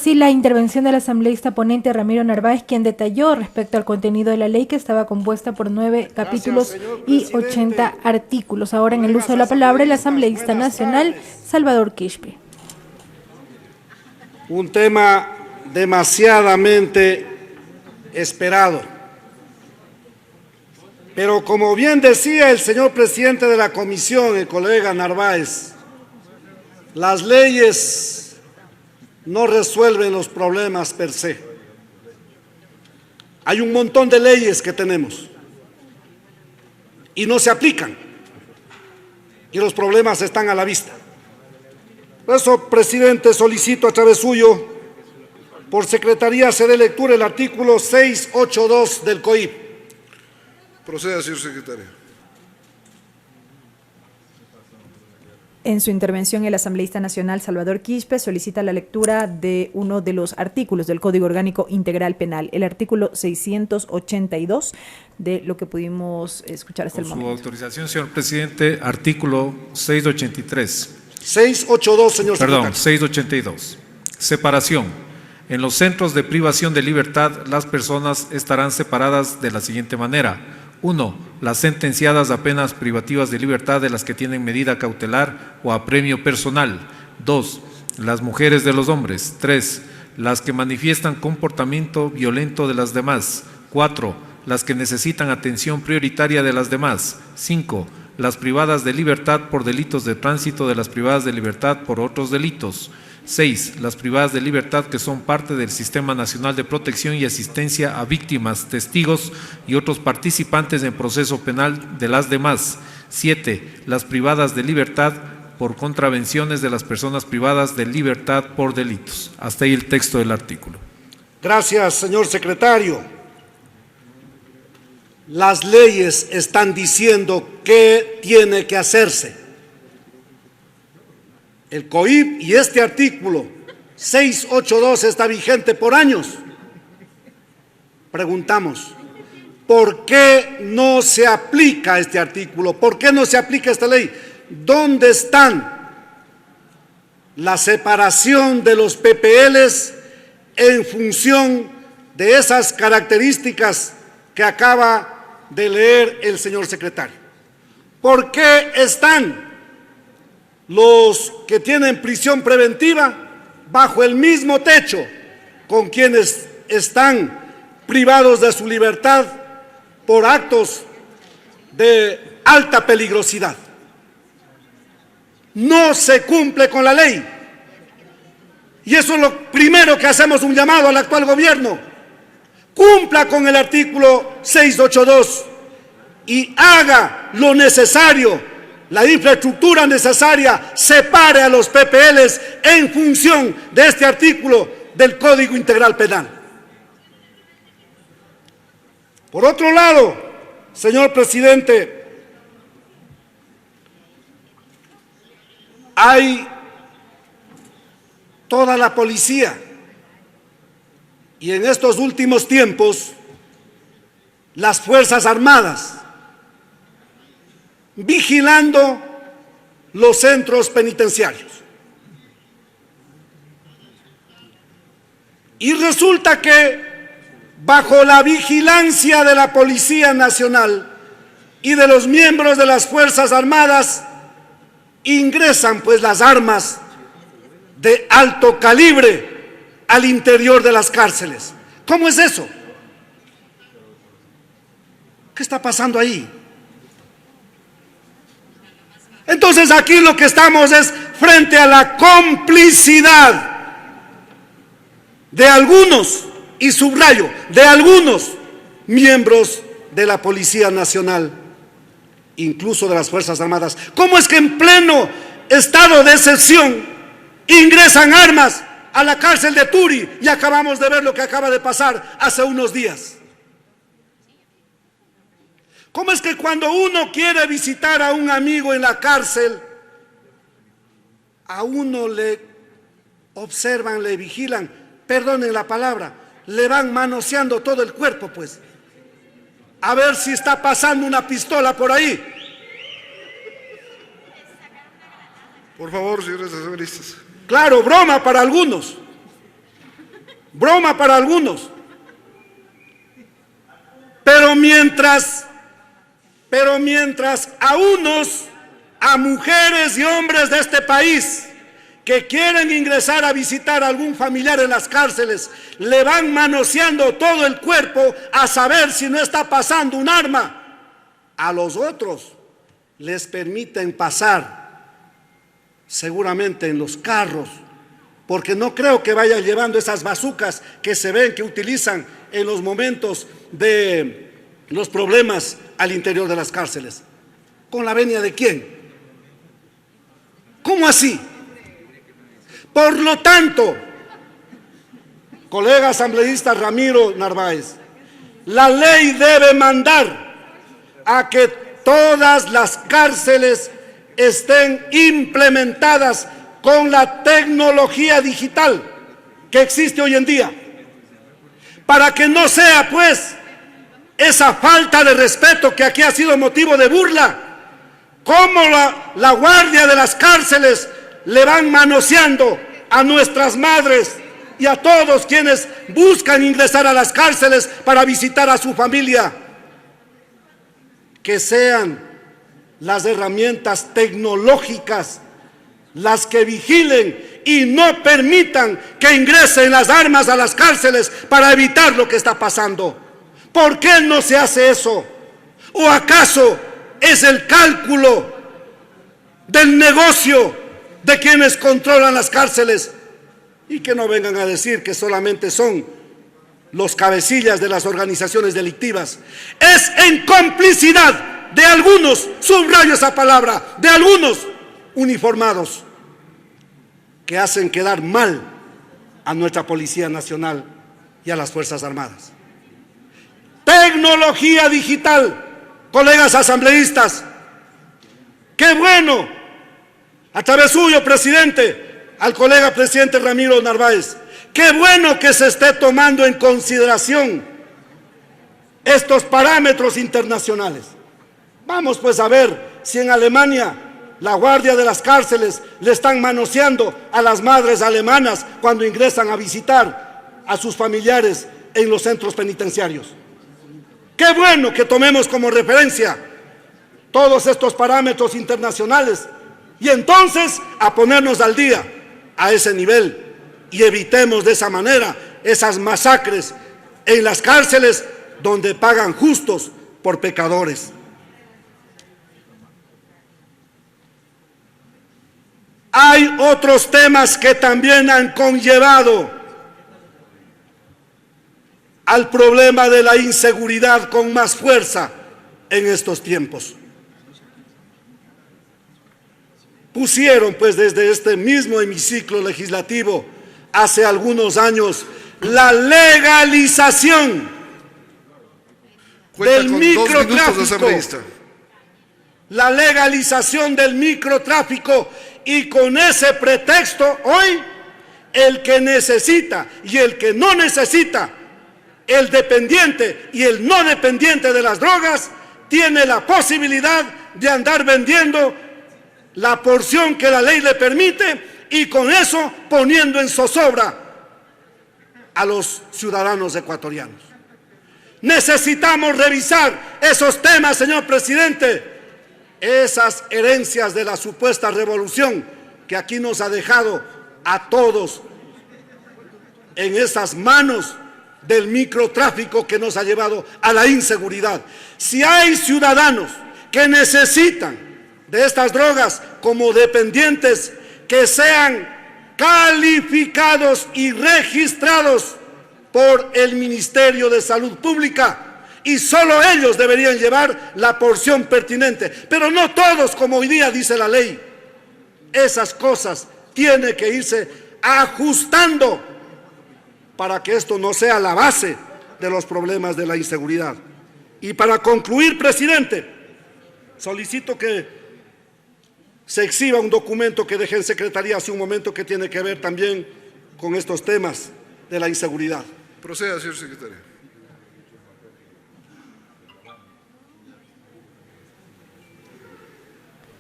así la intervención del asambleísta ponente Ramiro Narváez, quien detalló respecto al contenido de la ley que estaba compuesta por 9 capítulos y 80 artículos. Ahora en el uso de la palabra el asambleísta nacional Salvador Quispe. Un tema demasiadamente esperado. Pero como bien decía el señor presidente de la comisión, el colega Narváez, las leyes no resuelven los problemas per se. Hay un montón de leyes que tenemos y no se aplican y los problemas están a la vista. Por eso, presidente, solicito a través suyo, por secretaría, se dé lectura el artículo 682 del COIP. Proceda, señor secretario. En su intervención, el asambleísta nacional Salvador Quispe solicita la lectura de uno de los artículos del Código Orgánico Integral Penal, el artículo 682, de lo que pudimos escuchar hasta el momento. Con su autorización, señor presidente, artículo 683. 682, señor secretario. Perdón, 682. Separación. En los centros de privación de libertad, las personas estarán separadas de la siguiente manera. 1. Las sentenciadas a penas privativas de libertad de las que tienen medida cautelar o apremio personal. 2. Las mujeres de los hombres. 3. Las que manifiestan comportamiento violento de las demás. 4. Las que necesitan atención prioritaria de las demás. 5. Las privadas de libertad por delitos de tránsito de las privadas de libertad por otros delitos. 6. Las privadas de libertad que son parte del Sistema Nacional de Protección y Asistencia a Víctimas, Testigos y otros participantes en proceso penal de las demás. 7. Las privadas de libertad por contravenciones de las personas privadas de libertad por delitos. Hasta ahí el texto del artículo. Gracias, señor secretario. Las leyes están diciendo qué tiene que hacerse. El COIP y este artículo 682 está vigente por años. Preguntamos, ¿por qué no se aplica este artículo? ¿Por qué no se aplica esta ley? ¿Dónde están la separación de los PPLs en función de esas características que acaba de leer el señor secretario? ¿Por qué están los que tienen prisión preventiva bajo el mismo techo con quienes están privados de su libertad por actos de alta peligrosidad? No se cumple con la ley. Y eso es lo primero que hacemos un llamado al actual gobierno. Cumpla con el artículo 682 y haga lo necesario, la infraestructura necesaria, separe a los PPLs en función de este artículo del Código Integral Penal. Por otro lado, señor presidente, hay toda la policía y en estos últimos tiempos las Fuerzas Armadas vigilando los centros penitenciarios. Y resulta que bajo la vigilancia de la Policía Nacional y de los miembros de las Fuerzas Armadas ingresan pues las armas de alto calibre al interior de las cárceles. ¿Cómo es eso? ¿Qué está pasando ahí? Entonces aquí lo que estamos es frente a la complicidad de algunos, y subrayo, de algunos miembros de la Policía Nacional, incluso de las Fuerzas Armadas. ¿Cómo es que en pleno estado de excepción ingresan armas a la cárcel de Turi? Y acabamos de ver lo que acaba de pasar hace unos días. ¿Cómo es que cuando uno quiere visitar a un amigo en la cárcel, a uno le observan, le vigilan, perdonen la palabra, le van manoseando todo el cuerpo, pues, a ver si está pasando una pistola por ahí? Por favor, señores asambleístas. Claro, broma para algunos. broma para algunos. Pero mientras a unos, a mujeres y hombres de este país que quieren ingresar a visitar a algún familiar en las cárceles, le van manoseando todo el cuerpo a saber si no está pasando un arma, a los otros les permiten pasar seguramente en los carros, porque no creo que vayan llevando esas bazucas que se ven que utilizan en los momentos de los problemas al interior de las cárceles. ¿Con la venia de quién? ¿Cómo así? Por lo tanto, colega asambleísta Ramiro Narváez, la ley debe mandar a que todas las cárceles estén implementadas con la tecnología digital que existe hoy en día, para que no sea pues esa falta de respeto que aquí ha sido motivo de burla, como la guardia de las cárceles le van manoseando a nuestras madres y a todos quienes buscan ingresar a las cárceles para visitar a su familia. Que sean las herramientas tecnológicas las que vigilen y no permitan que ingresen las armas a las cárceles para evitar lo que está pasando. ¿Por qué no se hace eso? ¿O acaso es el cálculo del negocio de quienes controlan las cárceles? Y que no vengan a decir que solamente son los cabecillas de las organizaciones delictivas. Es en complicidad de algunos, subrayo esa palabra, de algunos uniformados que hacen quedar mal a nuestra Policía Nacional y a las Fuerzas Armadas. Tecnología digital, colegas asambleístas, qué bueno, a través suyo, presidente, al colega presidente Ramiro Narváez, qué bueno que se esté tomando en consideración estos parámetros internacionales. Vamos pues a ver si en Alemania la guardia de las cárceles le están manoseando a las madres alemanas cuando ingresan a visitar a sus familiares en los centros penitenciarios. Qué bueno que tomemos como referencia todos estos parámetros internacionales y entonces a ponernos al día a ese nivel y evitemos de esa manera esas masacres en las cárceles donde pagan justos por pecadores. Hay otros temas que también han conllevado al problema de la inseguridad con más fuerza en estos tiempos. Pusieron pues desde este mismo hemiciclo legislativo hace algunos años la legalización del microtráfico, la legalización del microtráfico, y con ese pretexto hoy el que necesita y el que no necesita, el dependiente y el no dependiente de las drogas, tiene la posibilidad de andar vendiendo la porción que la ley le permite y con eso poniendo en zozobra a los ciudadanos ecuatorianos. Necesitamos revisar esos temas, señor presidente, esas herencias de la supuesta revolución que aquí nos ha dejado a todos en esas manos del microtráfico que nos ha llevado a la inseguridad. Si hay ciudadanos que necesitan de estas drogas como dependientes, que sean calificados y registrados por el Ministerio de Salud Pública, y solo ellos deberían llevar la porción pertinente, pero no todos, como hoy día dice la ley. Esas cosas tienen que irse ajustando para que esto no sea la base de los problemas de la inseguridad. Y para concluir, presidente, solicito que se exhiba un documento que dejé en secretaría hace un momento que tiene que ver también con estos temas de la inseguridad. Proceda, señor secretario.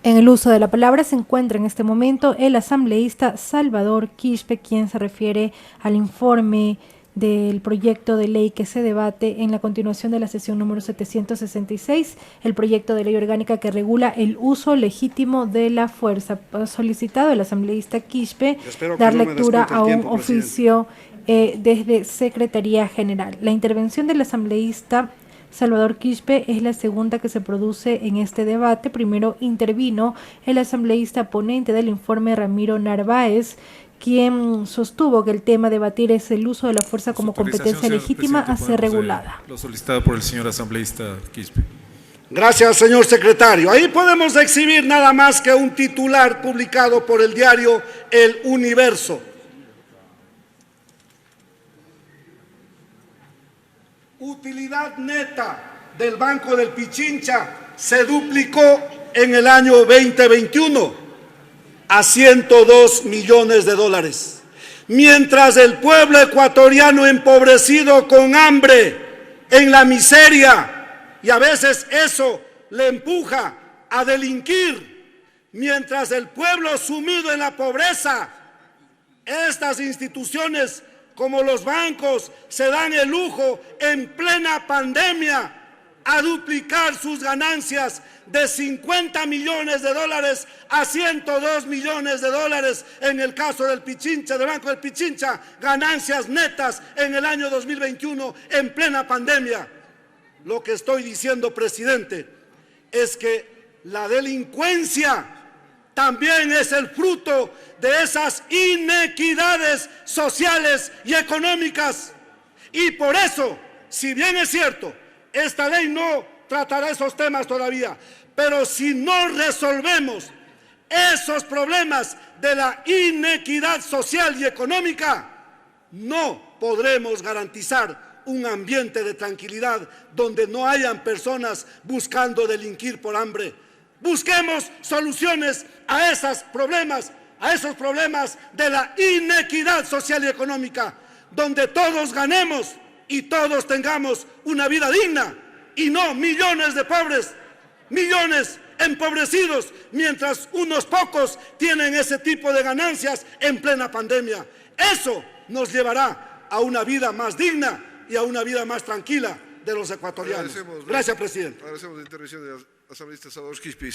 En el uso de la palabra se encuentra en este momento el asambleísta Salvador Quispe, quien se refiere al informe del proyecto de ley que se debate en la continuación de la sesión número 766, el proyecto de ley orgánica que regula el uso legítimo de la fuerza. Ha solicitado el asambleísta Quispe Espero que dar no me lectura descuente el a un tiempo, presidente. oficio desde Secretaría General. La intervención del asambleísta Salvador Quispe es la segunda que se produce en este debate. Primero intervino el asambleísta ponente del informe Ramiro Narváez, quien sostuvo que el tema a debatir es el uso de la fuerza como competencia legítima a ser regulada. Lo solicitado por el señor asambleísta Quispe. Gracias, señor secretario. Ahí podemos exhibir nada más que un titular publicado por el diario El Universo. Utilidad neta del Banco del Pichincha se duplicó en el año 2021 a 102 millones de dólares. Mientras el pueblo ecuatoriano empobrecido con hambre, en la miseria, y a veces eso le empuja a delinquir, mientras el pueblo sumido en la pobreza, estas instituciones como los bancos se dan el lujo en plena pandemia a duplicar sus ganancias de 50 millones de dólares a 102 millones de dólares en el caso del Pichincha, del Banco del Pichincha, ganancias netas en el año 2021 en plena pandemia. Lo que estoy diciendo, presidente, es que la delincuencia también es el fruto de esas inequidades sociales y económicas. Y por eso, si bien es cierto, esta ley no tratará esos temas todavía, pero si no resolvemos esos problemas de la inequidad social y económica, no podremos garantizar un ambiente de tranquilidad donde no hayan personas buscando delinquir por hambre. Busquemos soluciones a esos problemas de la inequidad social y económica, donde todos ganemos y todos tengamos una vida digna, y no millones de pobres, millones empobrecidos, mientras unos pocos tienen ese tipo de ganancias en plena pandemia. Eso nos llevará a una vida más digna y a una vida más tranquila de los ecuatorianos. Gracias, presidente. Agradecemos la intervención del asambleísta Salvador Quispe.